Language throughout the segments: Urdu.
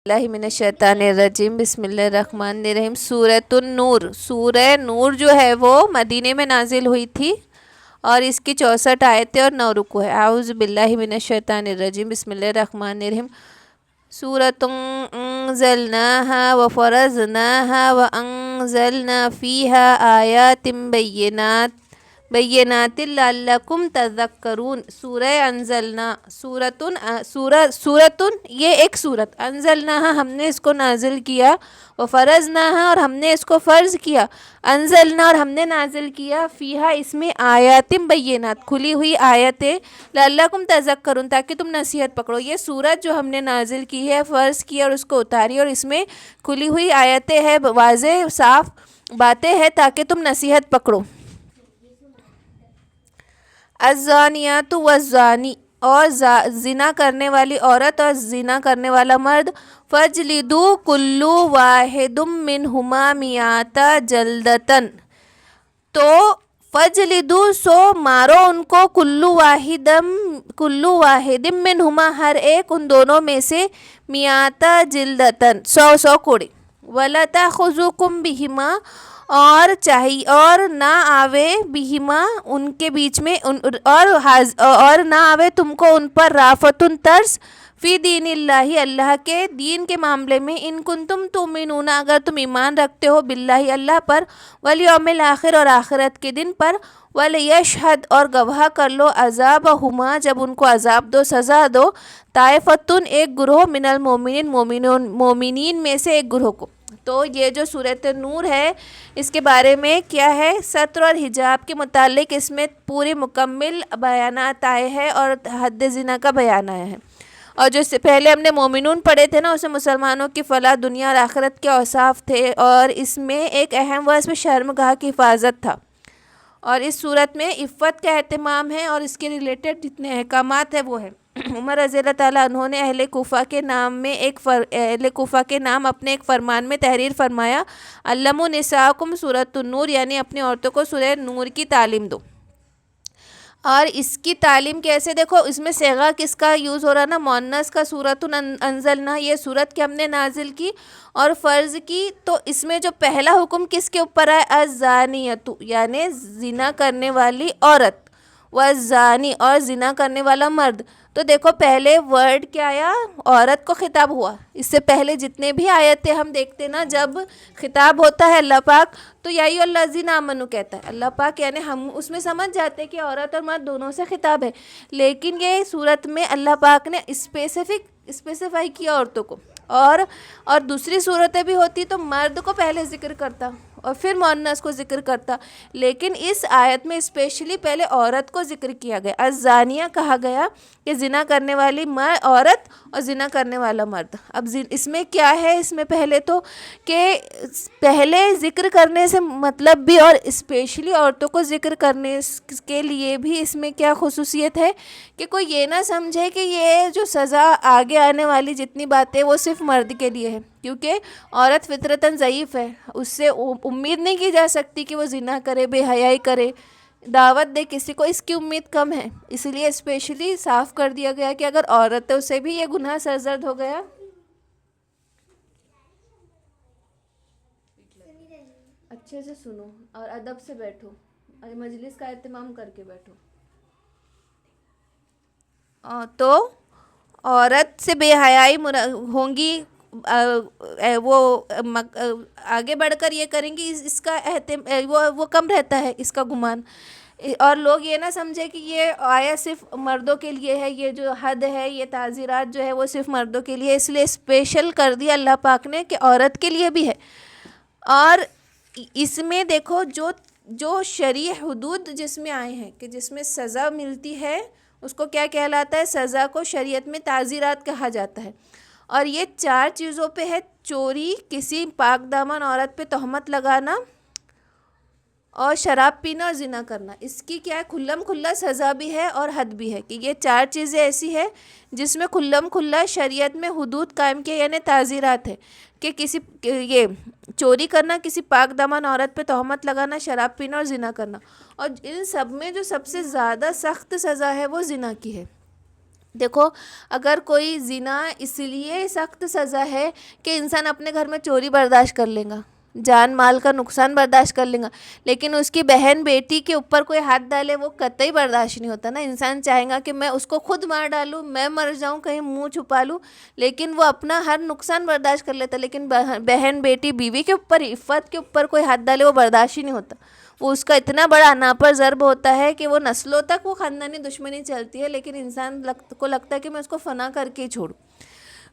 اللہ من الشیطان الرجیم بسم اللہ الرحمن الرحیم۔ سورۃ النور، سورہ نور جو ہے وہ مدینے میں نازل ہوئی تھی اور اس کی 64 آیتیں اور 9 رکوع ہے۔ اعوذ باللہ من الشیطان الرجیم بسم اللہ الرحمن الرحیم۔ سورۃ انزلناہا وفرضناہا وانزلنا فیہا آیات بینات لعلکم تذکرون۔ سورہ انزلنا، سورتن یہ ایک سورت، انزلناہا ہم نے اس کو نازل کیا، وفرضناہا اور ہم نے اس کو فرض کیا، انزلنا اور ہم نے نازل کیا، فیہا اس میں آیات بینات کھلی ہوئی آیتیں، لعلکم تذکرون تاکہ تم نصیحت پکڑو۔ یہ سورت جو ہم نے نازل کی ہے، فرض کی اور اس کو اتاری اور اس میں کھلی ہوئی آیتیں ہیں، واضح صاف باتیں ہیں تاکہ تم نصیحت پکڑو۔ الزانیات والزانی، اور زنا کرنے والی عورت اور زنا کرنے والا مرد، فجلدوا کل واحد منہما مئات جلدۃ، تو فجلدوا سو مارو ان کو، کل واحد منہما ہر ایک ان دونوں میں سے، مئات جلدۃ 100 کوڑے، ولا تأخذکم بہما اور نہ آوے بہما ان کے بیچ میں اور نہ آوے تم کو ان پر رافتن ترس، فی دین اللہ اللہ کے دین کے معاملے میں، ان کنتم تؤمنون اگر تم ایمان رکھتے ہو، باللہ اللہ پر، والیوم الآخر اور آخرت کے دن پر، ولیشہد اور گواہ کر لو، عذابہما جب ان کو عذاب دو، سزا دو، طائفتن ایک گروہ، من المؤمنین مومنین میں سے ایک گروہ کو۔ تو یہ جو سورۃ نور ہے اس کے بارے میں کیا ہے، ستر اور حجاب کے متعلق اس میں پوری مکمل بیانات آئے ہیں اور حد زنا کا بیان آیا ہے۔ اور جو سے پہلے ہم نے مومنون پڑھے تھے نا، اس میں مسلمانوں کی فلاح دنیا اور آخرت کے اوصاف تھے، اور اس میں ایک اہم وہ اس میں شرمگاہ کی حفاظت تھا، اور اس صورت میں عفت کا اہتمام ہے اور اس کے ریلیٹڈ جتنے احکامات ہیں وہ ہیں۔ عمر رضی اللہ تعالیٰ عنہ نے اہل کوفہ کے نام اپنے ایک فرمان میں تحریر فرمایا، علموا نساءکم سورۃ النور، یعنی اپنی عورتوں کو سورہ نور کی تعلیم دو۔ اور اس کی تعلیم کیسے، دیکھو اس میں صیغہ کس کا یوز ہو رہا نا، مؤنث کا، سورۃ انزلنا، یہ سورت کی ہم نے نازل کی اور فرض کی، تو اس میں جو پہلا حکم کس کے اوپر ہے، الزانیۃ یعنی زنا کرنے والی عورت، والزانی اور زنا کرنے والا مرد۔ تو دیکھو پہلے ورڈ کیا آیا، عورت کو خطاب ہوا۔ اس سے پہلے جتنے بھی آیتیں ہم دیکھتے نا، جب خطاب ہوتا ہے اللہ پاک تو یا ایھا الذین آمنوا کہتا ہے اللہ پاک، یعنی ہم اس میں سمجھ جاتے ہیں کہ عورت اور مرد دونوں سے خطاب ہے، لیکن یہ صورت میں اللہ پاک نے اسپیسیفائی کیا عورتوں کو، اور دوسری صورتیں بھی ہوتی تو مرد کو پہلے ذکر کرتا اور پھر مؤنث کو ذکر کرتا، لیکن اس آیت میں اسپیشلی پہلے عورت کو ذکر کیا گیا، الزانیہ کہا گیا کہ زنا کرنے والی عورت اور زنا کرنے والا مرد۔ اب اس میں کیا ہے، اس میں پہلے تو کہ پہلے ذکر کرنے سے مطلب بھی، اور اسپیشلی عورتوں کو ذکر کرنے کے لیے بھی اس میں کیا خصوصیت ہے کہ کوئی یہ نہ سمجھے کہ یہ جو سزا آگے آنے والی جتنی باتیں وہ صرف مرد کے لیے ہے، کیونکہ عورت فطرتاً ضعیف ہے، اس سے امید نہیں کی جا سکتی کہ وہ زنا کرے، بے حیائی کرے، دعوت دے کسی کو، اس کی امید کم ہے، اس لیے اسپیشلی صاف کر دیا گیا کہ اگر عورت ہے اسے بھی یہ گناہ سرزد ہو گیا۔ اچھے سے سنو اور ادب سے بیٹھو اور مجلس کا اہتمام کر کے بیٹھو۔ تو عورت سے بے حیائی ہوں گی، وہ آگے بڑھ کر یہ کریں گی، اس کا وہ کم رہتا ہے اس کا گمان، اور لوگ یہ نہ سمجھے کہ یہ آیا صرف مردوں کے لیے ہے، یہ جو حد ہے، یہ تعزیرات جو ہے وہ صرف مردوں کے لیے، اس لیے اسپیشل کر دیا اللہ پاک نے کہ عورت کے لیے بھی ہے۔ اور اس میں دیکھو جو شرعی حدود جس میں آئے ہیں کہ جس میں سزا ملتی ہے اس کو کیا کہلاتا ہے، سزا کو شریعت میں تعزیرات کہا جاتا ہے، اور یہ 4 چیزوں پہ ہے، چوری، کسی پاک دامن عورت پہ تہمت لگانا، اور شراب پینا اور زنا کرنا۔ اس کی کیا ہے، کھلم کھلا سزا بھی ہے اور حد بھی ہے، کہ یہ 4 چیزیں ایسی ہے جس میں کھلم کھلا شریعت میں حدود قائم کیے، یعنی تعزیرات ہے کہ یہ چوری کرنا، کسی پاک دامن عورت پہ تہمت لگانا، شراب پینا اور زنا کرنا، اور ان سب میں جو سب سے زیادہ سخت سزا ہے وہ زنا کی ہے۔ دیکھو اگر کوئی زنا اس لیے سخت سزا ہے کہ انسان اپنے گھر میں چوری برداشت کر لے گا، جان مال کا نقصان برداشت کر لے گا، لیکن اس کی بہن بیٹی کے اوپر کوئی ہاتھ ڈالے وہ قطعی برداشت نہیں ہوتا نا. انسان چاہے گا کہ میں اس کو خود مار ڈالوں، میں مر جاؤں، کہیں منہ چھپا لوں، لیکن وہ اپنا ہر نقصان برداشت کر لیتا. لیکن بہن بیٹی بیوی کے اوپر، عفت کے اوپر کوئی ہاتھ ڈالے وہ برداشت ہی نہیں ہوتا. وہ اس کا اتنا بڑا ناپر ضرب ہوتا ہے کہ وہ نسلوں تک وہ خاندانی دشمنی چلتی ہے، لیکن انسان کو لگتا ہے کہ میں اس کو فنا کر کے ہی چھوڑوں.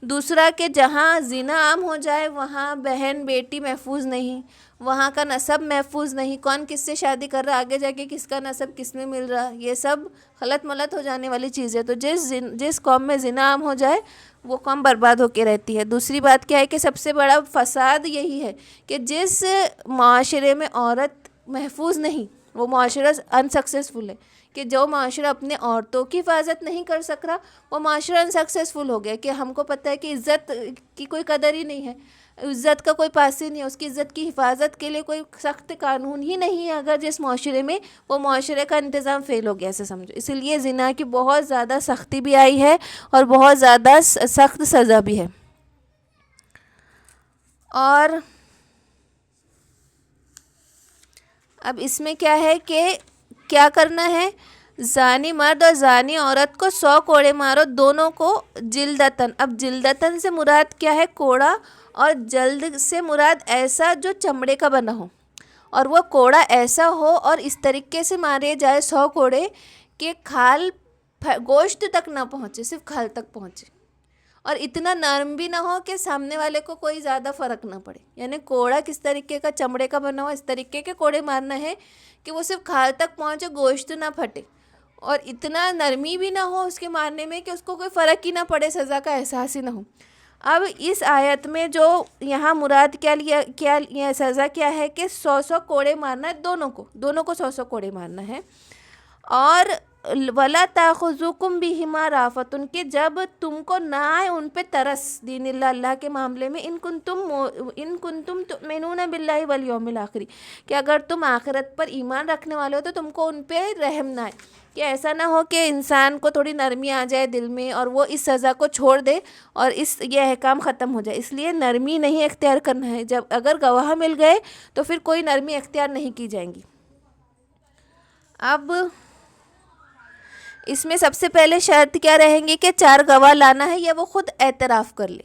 دوسرا کہ جہاں زنا عام ہو جائے وہاں بہن بیٹی محفوظ نہیں، وہاں کا نسب محفوظ نہیں، کون کس سے شادی کر رہا، آگے جا کے کس کا نسب کس میں مل رہا، یہ سب غلط ملت ہو جانے والی چیز ہے. تو جس قوم میں زنا عام ہو جائے وہ قوم برباد ہو کے رہتی ہے. دوسری بات کیا ہے کہ سب سے بڑا فساد یہی ہے کہ جس معاشرے میں عورت محفوظ نہیں وہ معاشرہ انسکسیسفل ہے. کہ جو معاشرہ اپنے عورتوں کی حفاظت نہیں کر سک رہا وہ معاشرہ انسکسیسفل ہو گیا. کہ ہم کو پتہ ہے کہ عزت کی کوئی قدر ہی نہیں ہے، عزت کا کوئی پاس ہی نہیں ہے، اس کی عزت کی حفاظت کے لیے کوئی سخت قانون ہی نہیں ہے. اگر جس معاشرے میں وہ معاشرے کا انتظام فیل ہو گیا ایسے سمجھو. اسی لیے زنا کی بہت زیادہ سختی بھی آئی ہے اور بہت زیادہ سخت سزا بھی ہے. اور اب اس میں کیا ہے کہ کیا کرنا ہے، زانی مرد اور زانی عورت کو 100 کوڑے مارو، دونوں کو جلدتاً. اب جلدتاً سے مراد کیا ہے، کوڑا، اور جلد سے مراد ایسا جو چمڑے کا بنا ہو، اور وہ کوڑا ایسا ہو اور اس طریقے سے مارے جائے 100 کوڑے کہ کھال گوشت تک نہ پہنچے، صرف کھال تک پہنچے، اور اتنا نرم بھی نہ ہو کہ سامنے والے کو کوئی زیادہ فرق نہ پڑے. یعنی کوڑا کس طریقے کا، چمڑے کا بنا ہو، اس طریقے کے کوڑے مارنا ہے کہ وہ صرف کھال تک پہنچے، گوشت نہ پھٹے، اور اتنا نرمی بھی نہ ہو اس کے مارنے میں کہ اس کو کوئی فرق ہی نہ پڑے، سزا کا احساس ہی نہ ہو. اب اس آیت میں جو یہاں مراد کیا سزا کیا ہے کہ 100 کوڑے مارنا ہے، دونوں کو 100 کوڑے مارنا ہے. اور وَلَا تَأْخُذُكُمْ بِهِمَا رَأْفَةٌ کہ جب تم کو نہ آئے ان پہ ترس، دین اللہ کے معاملے میں، ان کنتم تؤمنون باللہ والیوم الآخر کہ اگر تم آخرت پر ایمان رکھنے والے ہو تو تم کو ان پہ رحم نہ آئے. کہ ایسا نہ ہو کہ انسان کو تھوڑی نرمی آ جائے دل میں اور وہ اس سزا کو چھوڑ دے اور یہ احکام ختم ہو جائے. اس لیے نرمی نہیں اختیار کرنا ہے. جب اگر گواہ مل گئے تو پھر کوئی نرمی اختیار نہیں کی جائیں گی. اب اس میں سب سے پہلے شرط کیا رہیں گی کہ 4 گواہ لانا ہے، یا وہ خود اعتراف کر لے،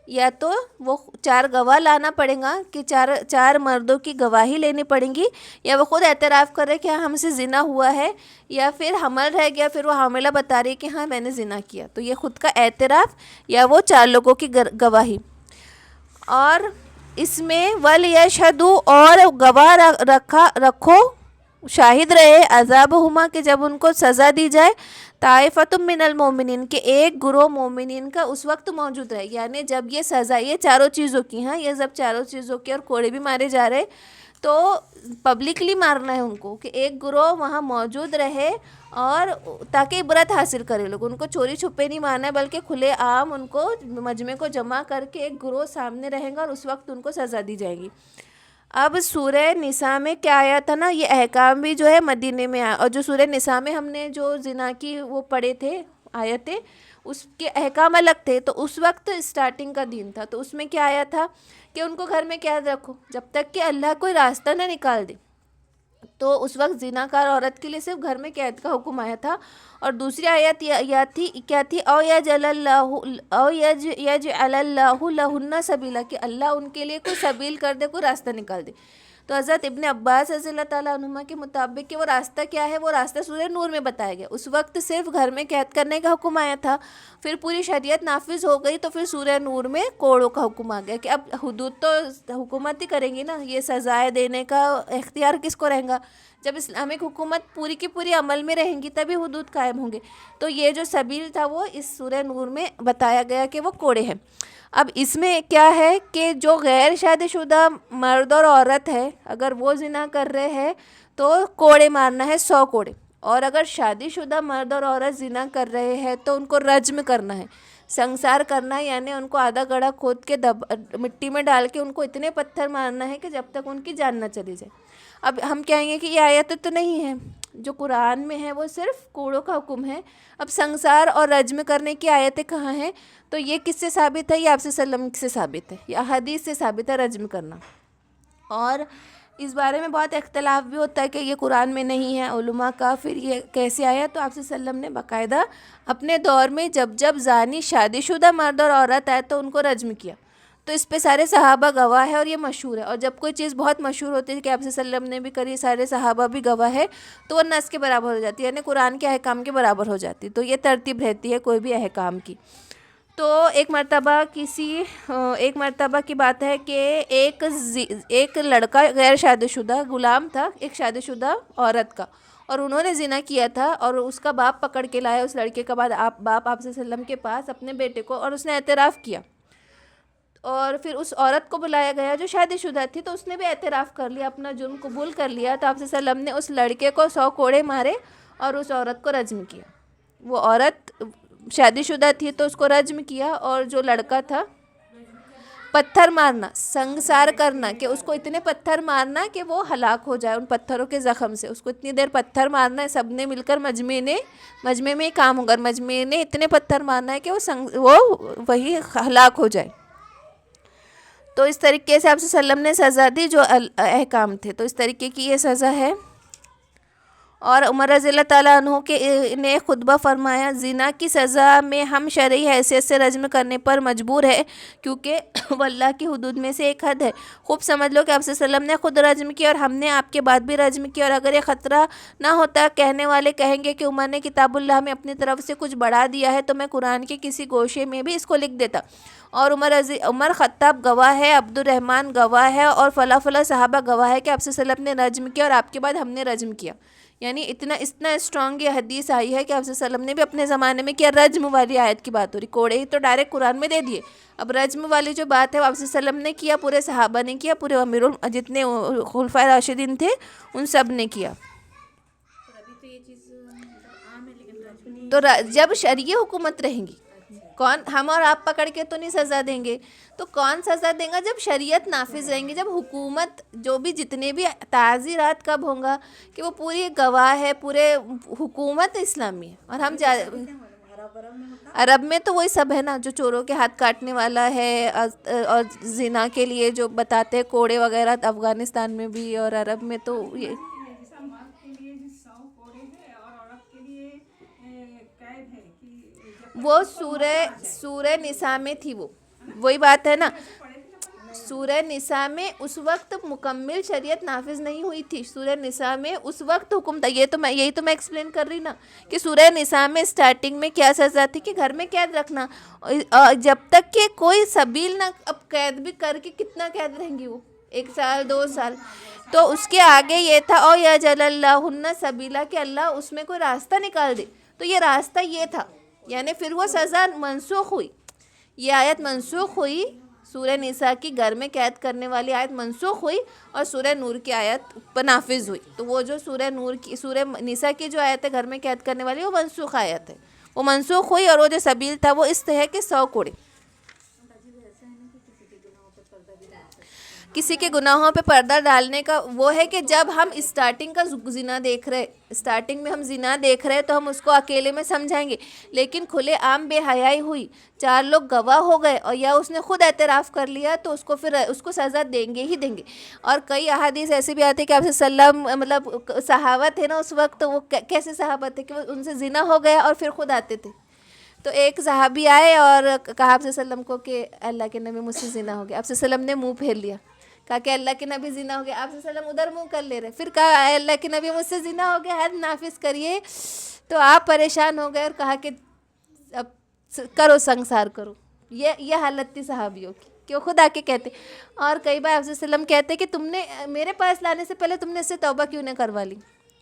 یا تو وہ 4 گواہ لانا پڑے گا کہ 4 مردوں کی گواہی لینی پڑیں گی، یا وہ خود اعتراف کر رہے کہ ہاں ہم سے زنا ہوا ہے، یا پھر حمل رہ گیا پھر وہ حاملہ بتا رہی کہ ہاں میں نے زنا کیا. تو یہ خود کا اعتراف یا وہ 4 لوگوں کی گواہی. اور اس میں وَلْيَشْهَدُوا اور گواہ رکھو، شاہد رہے، عذابہما کہ جب ان کو سزا دی جائے، طائفۃ من المؤمنین کہ ایک گروہ مومنین کا اس وقت موجود رہے. یعنی جب یہ سزا یہ چاروں چیزوں کی، ہاں یہ سب چاروں چیزوں کی، اور کوڑے بھی مارے جا رہے تو پبلکلی مارنا ہے ان کو، کہ ایک گروہ وہاں موجود رہے اور تاکہ عبرت حاصل کرے لوگ. ان کو چوری چھپے نہیں مارنا ہے بلکہ کھلے عام ان کو مجمع کو جمع کر کے ایک گروہ سامنے رہیں گا اور اس وقت ان کو سزا دی جائے گی. اب سورہ نساء میں کیا آیا تھا نا، یہ احکام بھی جو ہے مدینے میں آیا. اور جو سورہ نساء میں ہم نے جو زنا کی وہ پڑھے تھے آیتیں، اس کے احکام الگ تھے. تو اس وقت اسٹارٹنگ کا دین تھا، تو اس میں کیا آیا تھا کہ ان کو گھر میں قید رکھو جب تک کہ اللہ کوئی راستہ نہ نکال دے. تو اس وقت زنا کار عورت کے لیے صرف گھر میں قید کا حکم آیا تھا. اور دوسری آیت کیا تھی، او یجعل اللہ لہن سبیلا کہ اللہ ان کے لیے کوئی سبیل کر دے، کوئی راستہ نکال دے. تو حضرت ابن عباس رضی اللہ تعالیٰ عنہما کے مطابق کہ وہ راستہ کیا ہے، وہ راستہ سورہ نور میں بتایا گیا. اس وقت صرف گھر میں قید کرنے کا حکم آیا تھا، پھر پوری شریعت نافذ ہو گئی تو پھر سورہ نور میں کوڑوں کا حکم آ گیا کہ اب حدود تو حکومت ہی کریں گی نا، یہ سزائے دینے کا اختیار کس کو رہیں گا. جب اسلامک حکومت پوری کی پوری عمل میں رہیں گی تبھی حدود قائم ہوں گے. تو یہ جو سبیل تھا وہ اس سورہ نور میں بتایا گیا کہ وہ کوڑے ہیں. اب اس میں کیا ہے کہ جو غیر شادی شدہ مرد اور عورت ہے اگر وہ زنا کر رہے ہیں تو کوڑے مارنا ہے 100 کوڑے. اور اگر شادی شدہ مرد اور عورت زنا کر رہے ہیں تو ان کو رجم کرنا ہے، سنسار کرنا ہے. یعنی ان کو آدھا گڑھا کھود کے مٹی میں ڈال کے ان کو اتنے پتھر مارنا ہے کہ جب تک ان کی جان نہ چلی جائے. اب ہم کہیں گے کہ یہ آیت تو نہیں ہے، جو قرآن میں ہے وہ صرف کوڑوں کا حکم ہے. اب سنگسار اور رجم کرنے کی آیتیں کہاں ہیں؟ تو یہ کس سے ثابت ہے؟ یہ آپ صلی اللہ علیہ وسلم سے ثابت ہے, یہ احادیث سے ثابت ہے رجم کرنا. اور اس بارے میں بہت اختلاف بھی ہوتا ہے کہ یہ قرآن میں نہیں ہے علماء کا, پھر یہ کیسے آیا؟ تو آپ صلی اللہ علیہ وسلم نے باقاعدہ اپنے دور میں جب زانی شادی شدہ مرد اور عورت آئے تو ان کو رجم کیا. تو اس پہ سارے صحابہ گواہ ہے اور یہ مشہور ہے. اور جب کوئی چیز بہت مشہور ہوتی ہے کہ آپ صلی اللہ علیہ وسلم نے بھی کری, سارے صحابہ بھی گواہ ہے, تو وہ نص کے برابر ہو جاتی ہے, یعنی قرآن کے احکام کے برابر ہو جاتی ہے. تو یہ ترتیب رہتی ہے کوئی بھی احکام کی. تو ایک مرتبہ کی بات ہے کہ ایک لڑکا غیر شادی شدہ غلام تھا ایک شادی شدہ عورت کا, اور انہوں نے زنا کیا تھا, اور اس کا باپ پکڑ کے لایا اس لڑکے کا. باپ آپ صلی اللہ علیہ وسلم کے پاس اپنے بیٹے کو, اور اس نے اعتراف کیا. اور پھر اس عورت کو بلایا گیا جو شادی شدہ تھی, تو اس نے بھی اعتراف کر لیا, اپنا جرم قبول کر لیا. تو آپ صلی اللہ علیہ وسلم نے اس لڑکے کو 100 کوڑے مارے اور اس عورت کو رجم کیا. وہ عورت شادی شدہ تھی تو اس کو رجم کیا, اور جو لڑکا تھا پتھر مارنا, سنگسار کرنا, کہ اس کو اتنے پتھر مارنا کہ وہ ہلاک ہو جائے ان پتھروں کے زخم سے. اس کو اتنی دیر پتھر مارنا ہے, سب نے مل کر مجمع میں ہی کام ہوگا, مجمع نے اتنے پتھر مارنا ہے کہ وہ وہی ہلاک ہو جائے. تو اس طریقے سے آپ صلی اللہ علیہ وسلم نے سزا دی جو احکام تھے. تو اس طریقے کی یہ سزا ہے. اور عمر رضی اللہ تعالیٰ عنہ کے نے خطبہ فرمایا, زنا کی سزا میں ہم شرعی حیثیت سے رجم کرنے پر مجبور ہے, کیونکہ وہ اللہ کی حدود میں سے ایک حد ہے. خوب سمجھ لو کہ آپ صلی اللہ علیہ وسلم نے خود رجم کیا اور ہم نے آپ کے بعد بھی رجم کیا. اور اگر یہ خطرہ نہ ہوتا, کہنے والے کہیں گے کہ عمر نے کتاب اللہ میں اپنی طرف سے کچھ بڑھا دیا ہے, تو میں قرآن کے کسی گوشے میں بھی اس کو لکھ دیتا. اور عمر خطاب گواہ ہے, عبد الرحمن گواہ ہے, اور فلاں صحابہ گواہ ہے کہ آپ صلی اللہ علیہ وسلم نے رجم کیا اور آپ کے بعد ہم نے رجم کیا. یعنی اتنا اسٹرانگ یہ حدیث آئی ہے کہ آپ صلی اللہ علیہ وسلم نے بھی اپنے زمانے میں کیا. رجم والی آیت کی بات ہو رہی, کوڑے ہی تو ڈائریکٹ قرآن میں دے دیے. اب رجم والی جو بات ہے وہ آپ صلی اللہ علیہ وسلم نے کیا, پورے صحابہ نے کیا, پورے جتنے خلفائے راشدین تھے ان سب نے کیا. تو جب شرعی حکومت رہیں گی, کون ہم اور آپ پکڑ کے تو نہیں سزا دیں گے, تو کون سزا دیں گا؟ جب شریعت نافذ رہیں گی, جب حکومت جو بھی جتنے بھی تعزیرات کب ہوں گا کہ وہ پوری گواہ ہے, پورے حکومت اسلامی ہے. اور ہم عرب میں تو وہی سب ہے نا, جو چوروں کے ہاتھ کاٹنے والا ہے, اور زنا کے لیے جو بتاتے ہیں کوڑے وغیرہ, افغانستان میں بھی اور عرب میں تو یہ وہ سورہ نساء میں تھی. وہی بات ہے نا, سورہ نساء میں اس وقت مکمل شریعت نافذ نہیں ہوئی تھی. سورہ نساء میں اس وقت حکم تھا. یہی تو میں ایکسپلین کر رہی نا کہ سورہ نساء میں سٹارٹنگ میں کیا سزا تھی کہ گھر میں قید رکھنا, جب تک کہ کوئی سبیل نہ. اب قید بھی کر کے کتنا قید رہیں گی وہ, 1 سال 2 سال. تو اس کے آگے یہ تھا, او یجعل اللہ سبیلا, کہ اللہ اس میں کوئی راستہ نکال دے. تو یہ راستہ یہ تھا, یعنی پھر وہ سزا منسوخ ہوئی. یہ آیت منسوخ ہوئی, سورہ نساء کی گھر میں قید کرنے والی آیت منسوخ ہوئی, اور سورہ نور کی آیت پر نافذ ہوئی. تو وہ جو سورہ نساء کی جو آیت ہے گھر میں قید کرنے والی, وہ منسوخ آیت ہے, وہ منسوخ ہوئی. اور وہ جو سبیل تھا وہ اس ہے کہ 100 کوڑے. کسی کے گناہوں پہ پردہ ڈالنے کا وہ ہے کہ جب ہم اسٹارٹنگ کا زنا دیکھ رہے, اسٹارٹنگ میں ہم زنا دیکھ رہے تو ہم اس کو اکیلے میں سمجھائیں گے, لیکن کھلے عام بے حیائی ہوئی, 4 لوگ گواہ ہو گئے, اور یا اس نے خود اعتراف کر لیا, تو اس کو پھر اس کو سزا دیں گے ہی دیں گے. اور کئی احادیث ایسے بھی آتے ہیں کہ آپ صلی اللہ علیہ وسلم, مطلب صحابہ تھے نا اس وقت, وہ کیسے صحابہ تھے کہ ان سے زنا ہو گیا اور پھر خود آتے تھے. تو ایک صحابی آئے اور کہا آپ صلی اللہ علیہ وسلم کو کہ اللہ کے نبی مجھ سے زنا ہو گیا. آپ صلی اللہ علیہ وسلم نے منہ پھیر لیا, کہا کہ اللہ کے نبی زنا ہو گیا. آپ صلی اللہ علیہ وسلم ادھر منہ کر لے رہے, پھر کہا اے اللہ کے نبی مجھ سے زنا ہو گیا, حد نافذ کریے. تو آپ پریشان ہو گئے اور کہا کہ اب کرو, سنگسار کرو. یہ حالت تھی صحابیوں کی کہ وہ خود آ کے کہتے. اور کئی بار آپ صلی اللہ علیہ وسلم کہتے کہ تم نے میرے پاس لانے سے پہلے تم نے اس سے توبہ کیوں نہیں کروا لی,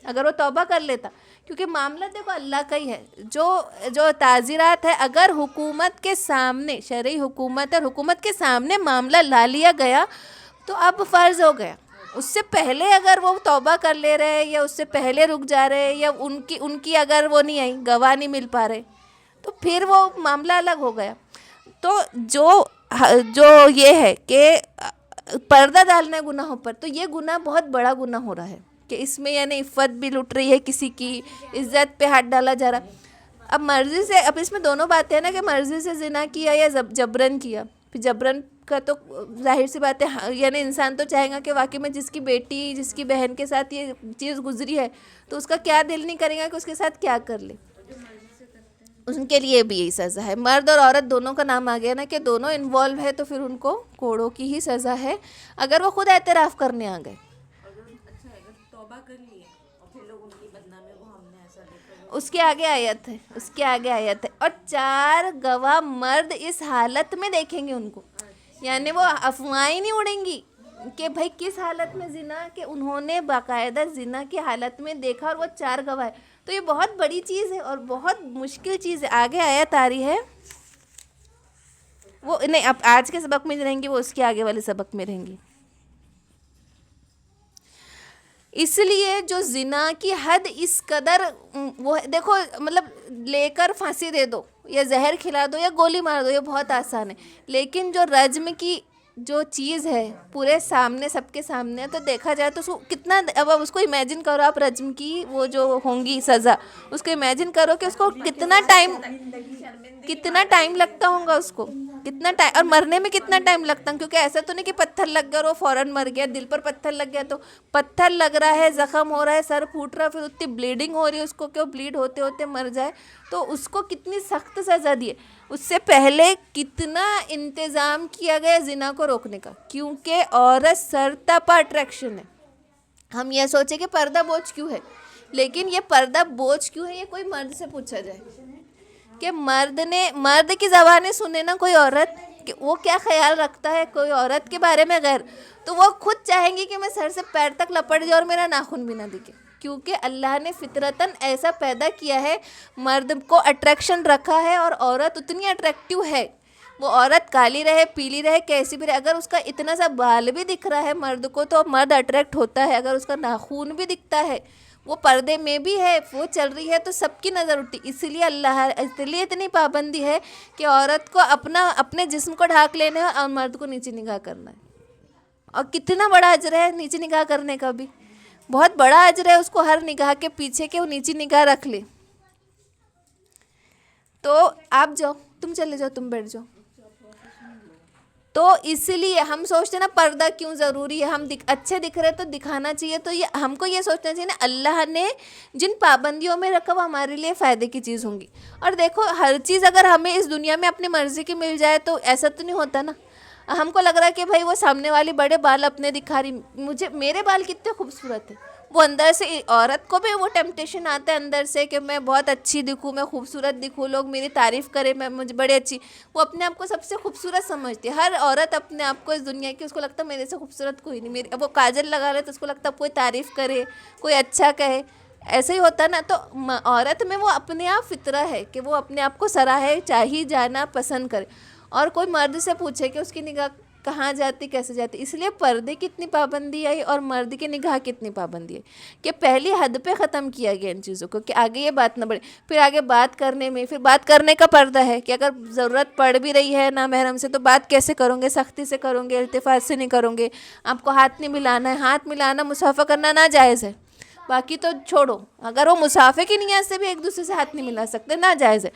اگر وہ توبہ کر لیتا. کیونکہ معاملہ دیکھو اللہ کا ہی ہے. جو تعزیرات ہے, اگر حکومت کے سامنے, شرعی حکومت اور حکومت کے سامنے معاملہ لا لیا گیا تو اب فرض ہو گیا. اس سے پہلے اگر وہ توبہ کر لے رہے, یا اس سے پہلے رک جا رہے, یا ان کی اگر وہ نہیں آئی, گواہ نہیں مل پا رہے, تو پھر وہ معاملہ الگ ہو گیا. تو جو یہ ہے کہ پردہ ڈالنا ہے گناہوں پر, تو یہ گناہ بہت بڑا گناہ ہو رہا ہے. کہ اس میں یعنی عفت بھی لٹ رہی ہے، کسی کی عزت پہ ہاتھ ڈالا جا رہا. اب مرضی سے، اب اس میں دونوں باتیں ہیں نا کہ مرضی سے زنا کیا یا جبرن کیا. پھر جبرن کا تو ظاہر سی بات ہے، یعنی انسان تو چاہے گا کہ واقعی میں جس کی بیٹی، جس کی بہن کے ساتھ یہ چیز گزری ہے تو اس کا کیا دل نہیں کرے گا کہ اس کے ساتھ کیا کر لے. ان کے لیے بھی یہی سزا ہے. مرد اور عورت دونوں کا نام آ گیا نا کہ دونوں انوالو ہے، تو پھر ان کو کوڑوں کی ہی سزا ہے اگر وہ خود اعتراف کرنے آ گئے. اس کے آگے آیت ہے، اس کے آگے آیت ہے. اور 4 گواہ مرد اس حالت میں دیکھیں گے ان کو، یعنی وہ افواہیں نہیں اڑیں گی کہ بھائی کس حالت میں زنا، کہ انہوں نے باقاعدہ زنا کی حالت میں دیکھا اور وہ 4 گواہ ہے. تو یہ بہت بڑی چیز ہے اور بہت مشکل چیز ہے. آگے آیت آ رہی ہے، وہ نہیں اب آج کے سبق میں رہیں گی، وہ اس کے آگے والے سبق میں رہیں گی. اس لیے جو زنا کی حد اس قدر وہ دیکھو، مطلب لے کر پھانسی دے دو یا زہر کھلا دو یا گولی مار دو، یہ بہت آسان ہے. لیکن جو رجم کی جو چیز ہے پورے سامنے، سب کے سامنے، تو دیکھا جائے تو اس کو کتنا، اب اس کو امیجن کرو آپ، رجم کی وہ جو ہوں گی سزا، اس کو امیجن کرو کہ اس کو کتنا ٹائم لگتا ہوگا، اس کو کتنا ٹائم، اور مرنے میں کتنا ٹائم لگتا ہے. کیونکہ ایسا تو نہیں کہ پتھر لگ گیا اور وہ فوراً مر گیا. دل پر پتھر لگ گیا تو پتھر لگ رہا ہے، زخم ہو رہا ہے، سر پھوٹ رہا ہے، پھر اتنی بلیڈنگ ہو رہی ہے اس کو کہ وہ بلیڈ ہوتے ہوتے مر جائے. تو اس کو کتنی سخت سزا دی ہے. اس سے پہلے کتنا انتظام کیا گیا زنا کو روکنے کا، کیونکہ عورت سرتپا اٹریکشن ہے. ہم یہ سوچیں کہ پردہ بوجھ کیوں ہے، لیکن یہ پردہ بوجھ کیوں ہے یہ کوئی مرد سے پوچھا جائے کہ مرد کی زبانیں سنے نا کوئی عورت کہ وہ کیا خیال رکھتا ہے کوئی عورت کے بارے میں غیر، تو وہ خود چاہیں گی کہ میں سر سے پیر تک لپٹ جاؤں اور میرا ناخن بھی نہ دکھے. کیونکہ اللہ نے فطرتاً ایسا پیدا کیا ہے، مرد کو اٹریکشن رکھا ہے اور عورت اتنی اٹریکٹیو ہے. وہ عورت کالی رہے، پیلی رہے، کیسی بھی رہے، اگر اس کا اتنا سا بال بھی دکھ رہا ہے مرد کو تو مرد اٹریکٹ ہوتا ہے. اگر اس کا ناخون بھی دکھتا ہے، وہ پردے میں بھی ہے، وہ چل رہی ہے، تو سب کی نظر اٹھتی. اس لیے اتنی پابندی ہے کہ عورت کو اپنے جسم کو ڈھانک لینا ہے اور مرد کو نیچے نگاہ کرنا ہے. اور کتنا بڑا اجر ہے نیچے نگاہ کرنے کا، بھی بہت بڑا اجر ہے اس کو ہر نگاہ کے پیچھے کہ وہ نیچے نگاہ رکھ لے. تو آپ جاؤ، تم چلے جاؤ، تم بیٹھ جاؤ. تو اس لیے ہم سوچتے ہیں نا پردہ کیوں ضروری ہے، ہم اچھے دکھ رہے تو دکھانا چاہیے. تو یہ ہم کو یہ سوچنا چاہیے نا اللہ نے جن پابندیوں میں رکھا وہ ہمارے لیے فائدے کی چیز ہوں گی. اور دیکھو ہر چیز اگر ہمیں اس دنیا میں اپنی مرضی کی مل جائے تو ایسا تو نہیں ہوتا نا. ہم کو لگ رہا ہے کہ بھائی وہ سامنے والی بڑے بال اپنے دکھا رہی، میرے بال کتنے خوبصورت ہیں. وہ اندر سے عورت کو بھی وہ ٹیمپٹیشن آتا ہے اندر سے کہ میں بہت اچھی دکھوں، میں خوبصورت دکھوں، لوگ میری تعریف کریں، میں مجھے بڑی اچھی. وہ اپنے آپ کو سب سے خوبصورت سمجھتی ہے. ہر عورت اپنے آپ کو اس دنیا کی، اس کو لگتا ہے میرے سے خوبصورت کوئی نہیں. اب وہ کاجل لگا رہے تو اس کو لگتا ہے کوئی تعریف کرے، کوئی اچھا کہے. ایسے ہی ہوتا نا. تو عورت میں وہ اپنے آپ فطرہ ہے کہ وہ اپنے آپ کو سراہے، چاہی جانا پسند کرے. اور کوئی مرد سے پوچھے کہ اس کی نگاہ کہاں جاتی، کیسے جاتی. اس لیے پردے کی اتنی پابندی آئی اور مرد کی نگاہ کی اتنی پابندی ہے کہ پہلی حد پہ ختم کیا گیا ان چیزوں کو کہ آگے یہ بات نہ بڑھے. پھر آگے بات کرنے میں، پھر بات کرنے کا پردہ ہے کہ اگر ضرورت پڑ بھی رہی ہے نامحرم سے تو بات کیسے کروں گے، سختی سے کروں گے، التفات سے نہیں کروں گے. آپ کو ہاتھ نہیں ملانا ہے، ہاتھ ملانا، مصافحہ کرنا ناجائز ہے. باقی تو چھوڑو، اگر وہ مصافحے کی نیت سے بھی ایک دوسرے سے ہاتھ نہیں ملا سکتے، ناجائز ہے.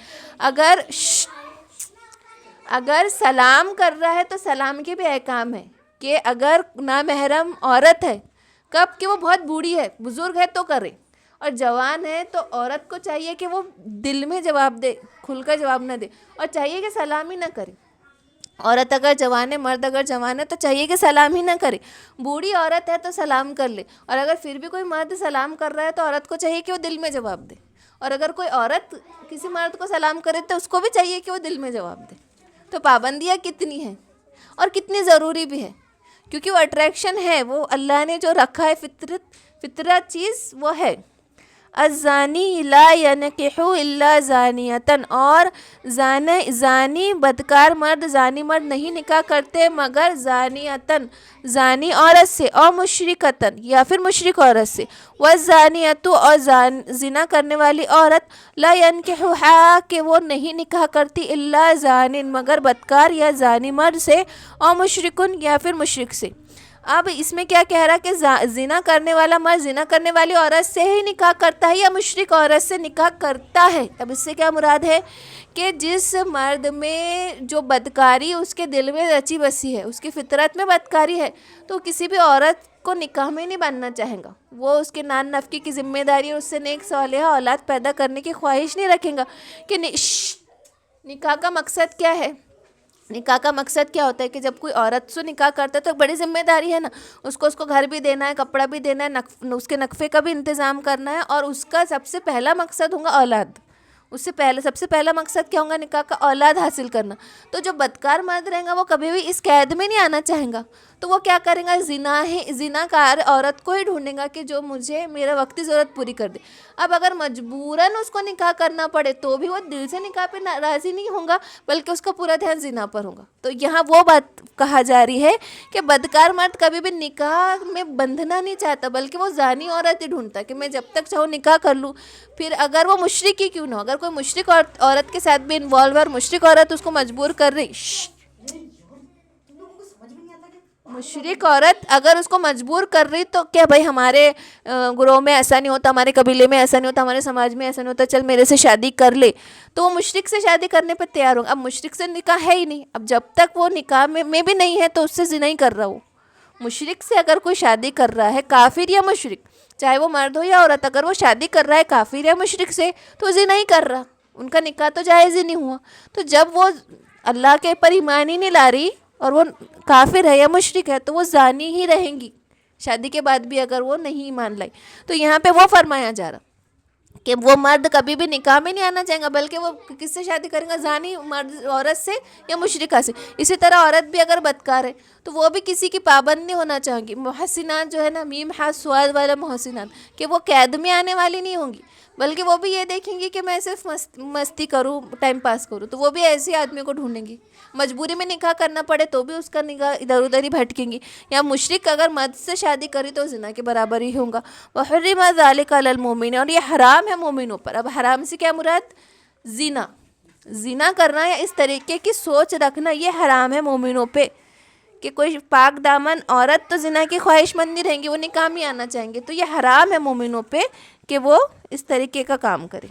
اگر سلام کر رہا ہے تو سلام کے بھی احکام ہے کہ اگر نامحرم عورت ہے، کب کہ وہ بہت بوڑھی ہے، بزرگ ہے تو کرے، اور جوان ہے تو عورت کو چاہیے کہ وہ دل میں جواب دے، کھل کر جواب نہ دے، اور چاہیے کہ سلام ہی نہ کرے. عورت اگر جوان ہے، مرد اگر جوان ہے تو چاہیے کہ سلام ہی نہ کرے. بوڑھی عورت ہے تو سلام کر لے، اور اگر پھر بھی کوئی مرد سلام کر رہا ہے تو عورت کو چاہیے کہ وہ دل میں جواب دے. اور اگر کوئی عورت کسی مرد کو سلام کرے تو اس کو بھی چاہیے کہ وہ دل میں جواب دے. تو پابندیاں کتنی ہیں اور کتنی ضروری بھی ہے، کیونکہ وہ اٹریکشن ہے، وہ اللہ نے جو رکھا ہے فطرت چیز وہ ہے. الزانی لا ینکح الا زانیۃ، اور زانی بدکار مرد، زانی مرد نہیں نکاح کرتے مگر زانیۃ، زانی عورت سے، اور مشرکۃ یا پھر مشرک عورت سے. والزانیۃ، اور زنا کرنے والی عورت، لا ینکحھا، کہ وہ نہیں نکاح کرتی، الا زان، مگر بدکار یا زانی مرد سے، اور مشرکن یا پھر مشرک سے. اب اس میں کیا کہہ رہا کہ زنا کرنے والا مرد زنا کرنے والی عورت سے ہی نکاح کرتا ہے یا مشرک عورت سے نکاح کرتا ہے. اب اس سے کیا مراد ہے کہ جس مرد میں جو بدکاری اس کے دل میں رچی بسی ہے, اس کی فطرت میں بدکاری ہے, تو کسی بھی عورت کو نکاح میں نہیں باندھنا چاہیں گا. وہ اس کے نان نفقے کی ذمہ داری اور اس سے نیک صالحہ اولاد پیدا کرنے کی خواہش نہیں رکھیں گا. کہ نکاح کا مقصد کیا ہے؟ نکاح کا مقصد کیا ہوتا ہے کہ جب کوئی عورت سے نکاح کرتا ہے تو بڑی ذمہ داری ہے نا, اس کو گھر بھی دینا ہے, کپڑا بھی دینا ہے, اس کے نفقے کا بھی انتظام کرنا ہے, اور اس کا سب سے پہلا مقصد ہوگا اولاد. اس سے پہلے سب سے پہلا مقصد کیا ہوگا نکاح کا؟ اولاد حاصل کرنا. تو جو بدکار مرد رہے گا وہ کبھی بھی اس قید میں نہیں آنا چاہیں گا, تو وہ کیا کریں گا؟ زنا کار عورت کو ہی ڈھونڈیں گا کہ جو مجھے میرا وقتی ضرورت پوری کر دے. اب اگر مجبوراً اس کو نکاح کرنا پڑے تو بھی وہ دل سے نکاح پہ راضی نہیں ہوگا, بلکہ اس کا پورا دھیان زنا پر ہوگا. تو یہاں وہ بات کہا جا رہی ہے کہ بدکار مرد کبھی بھی نکاح میں بندھنا نہیں چاہتا, بلکہ وہ زانی عورت ہی ڈھونڈتا کہ میں جب تک چاہوں نکاح کر لوں. پھر اگر وہ مشرک ہی کیوں نہ ہو, اگر کوئی مشرک عورت کے ساتھ بھی انوالو ہے اور مشرک عورت اس کو مجبور کر رہی, مشرک عورت اگر اس کو مجبور کر رہی تو کیا بھائی ہمارے گروہ میں ایسا نہیں ہوتا, ہمارے قبیلے میں ایسا نہیں ہوتا, ہمارے سماج میں ایسا نہیں ہوتا, چل میرے سے شادی کر لے, تو وہ مشرک سے شادی کرنے پہ تیار ہوگا. اب مشرک سے نکاح ہے ہی نہیں, اب جب تک وہ نکاح میں بھی نہیں ہے تو اس سے زنا ہی کر رہا ہو. مشرک سے اگر کوئی شادی کر رہا ہے, کافر یا مشرک, چاہے وہ مرد ہو یا عورت, اگر وہ شادی کر رہا ہے کافر یا مشرک سے تو زنا ہی کر رہا, ان کا نکاح تو جائز ہی نہیں ہوا. تو جب وہ اللہ کے پر ایمان ہی نہیں لا رہی اور وہ کافر ہے یا مشرک ہے تو وہ زانی ہی رہیں گی شادی کے بعد بھی اگر وہ نہیں ایمان لائی. تو یہاں پہ وہ فرمایا جا رہا کہ وہ مرد کبھی بھی نکاح میں نہیں آنا چاہیں گا, بلکہ وہ کس سے شادی کریں گا؟ زانی مرد عورت سے یا مشرکہ سے. اسی طرح عورت بھی اگر بدکار ہے تو وہ بھی کسی کی پابند نہیں ہونا چاہیں گی. محسنات جو ہے نا, میم حاء صاد والا محسنات, کہ وہ قید میں آنے والی نہیں ہوں گی, بلکہ وہ بھی یہ دیکھیں گی کہ میں صرف مستی کروں, ٹائم پاس کروں. تو وہ بھی ایسے آدمی کو ڈھونڈیں گی. مجبوری میں نکاح کرنا پڑے تو بھی اس کا نکاح ادھر ادھر ہی بھٹکیں گی. یا مشرک اگر مرد سے شادی کری تو زنا کے برابر ہی ہوگا. وحرم ذلک علی المؤمنین, اور یہ حرام ہے مومنوں پر. اب حرام سے کیا مراد؟ زنا کرنا یا اس طریقے کی سوچ رکھنا, یہ حرام ہے مومنوں پہ. کہ کوئی پاک دامن عورت تو زنا کی خواہش مند نہیں رہیں گی, وہ نکاح میں آنا چاہیں گے, تو یہ حرام ہے مومنوں پہ کہ وہ اس طریقے کا کام کرے.